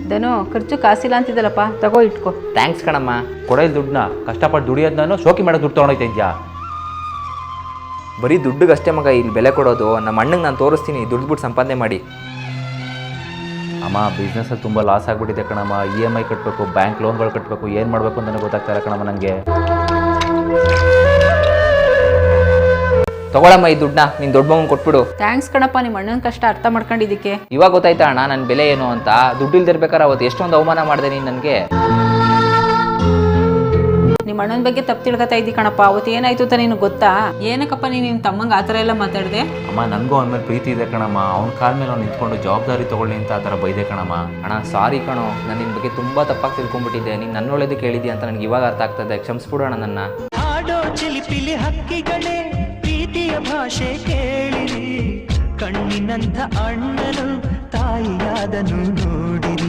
ಧನು ಖರ್ಚು ಕಾಸಿಲ್ಲ ಅಂತಿದ್ದಲ್ಲಪ್ಪ, ತಗೋ ಇಟ್ಕೋ. ಥ್ಯಾಂಕ್ಸ್ ಕಣಮ್ಮ. ಕೊಡೋದು ದುಡ್ಡನ್ನ ಕಷ್ಟಪಟ್ಟು ದುಡಿಯೋದು ನಾನು ಶೋಕಿ ಮಾಡೋಕೆ ದುಡ್ಡು ತೊಗೊಂಡೋಗ್ತಾ ಇದ್ಯಾ? ಬರೀ ದುಡ್ಡಿಗಷ್ಟೇ ಮಗ ಇಲ್ಲಿ ಬೆಲೆ ಕೊಡೋದು. ನಮ್ಮ ಅಣ್ಣಂಗೆ ನಾನು ತೋರಿಸ್ತೀನಿ ದುಡ್ಡು ಬಿಟ್ಟು ಸಂಪಾದನೆ ಮಾಡಿ. ಅಮ್ಮ ಬಿಸ್ನೆಸ್ಸಲ್ಲಿ ತುಂಬ ಲಾಸ್ ಆಗಿಬಿಟ್ಟಿದೆ ಕಣಮ್ಮ. EMI ಕಟ್ಟಬೇಕು, ಬ್ಯಾಂಕ್ ಲೋನ್ಗಳು ಕಟ್ಟಬೇಕು, ಏನು ಮಾಡಬೇಕು ಅಂತ ನನಗೆ ಗೊತ್ತಾಗ್ತಾ ಇಲ್ಲ ಕಣಮ್ಮ ನನಗೆ. ತಗೊಳಮ್ಮ ಈ ದುಡ್ಡನ್ನ, ನೀನು ದೊಡ್ಡ ಮಗನ ಕೊಟ್ಬಿಡು. ಥ್ಯಾಂಕ್ಸ್ ಕಣಪ್ಪ, ನಿಮ್ಮ ಅಣ್ಣನ ಕಷ್ಟ ಅರ್ಥ ಮಾಡ್ಕೊಂಡಿದ್ದಕ್ಕೆ. ಇವಾಗ ಗೊತ್ತಾಯ್ತಾ ಅಣ್ಣ ನನ್ನ ಬೆಲೆ ಏನು ಅಂತ? ದುಡ್ಡು ಇಲ್ದಿರ್ಬೇಕಾರೆ ಅವತ್ತು ಎಷ್ಟೊಂದು ಅವಮಾನ ಮಾಡಿದೆ ನೀನು ನನಗೆ. ನಿಮ್ಮ ಅಣ್ಣನ ಬಗ್ಗೆ ತಪ್ಪು ತಿಳ್ಕೊತಾ ಇದ್ದಿ ಕಣಪ್ಪ. ಅವತ್ತು ಏನಾಯ್ತು ಅಂತ ನಿನಗೆ ಗೊತ್ತಾ? ಏನಕ್ಕಪ್ಪ ನೀನು ನಿಮ್ಮ ತಮ್ಮಂಗೆ ಆ ಥರ ಎಲ್ಲ ಮಾತಾಡಿದೆ? ಅಮ್ಮ ನನಗೂ ಅವನ ಮೇಲೆ ಪ್ರೀತಿ ಇದೆ ಕಣಮ್ಮ. ಅವ್ನ ಕಾಲ ಮೇಲೆ ಅವ್ನು ನಿಂತ್ಕೊಂಡು ಜವಾಬ್ದಾರಿ ತೊಗೊಳ್ಳಿ ಅಂತ ಆ ಥರ ಬೈದೆ ಕಣಮ್ಮ. ಅಣ್ಣ ಸಾರಿ ಕಣೋ, ನಾನು ನಿನ್ನ ಬಗ್ಗೆ ತುಂಬ ತಪ್ಪಾಗಿ ತಿಳ್ಕೊಂಡ್ಬಿಟ್ಟಿದ್ದೆ. ನೀನು ನನ್ನ ಒಳ್ಳೇದು ಕೇಳಿದ್ಯಾ ಅಂತ ನನಗೆ ಇವಾಗ ಅರ್ಥ ಆಗ್ತದೆ. ಕ್ಷಮಿಸ್ಬಿಡು ಅಣ್ಣ ನನ್ನ. ಹಾಡೋ ಚಿಲಿಪಿಲಿ ಹಕ್ಕಿಗಳೇ ಪ್ರೀತಿಯ ಭಾಷೆ ಕೇಳಿರಿ, ಕಣ್ಣಿನಂಥ ಅಣ್ಣನು ತಾಯಿಯಾದನು ನೋಡಿರಿ.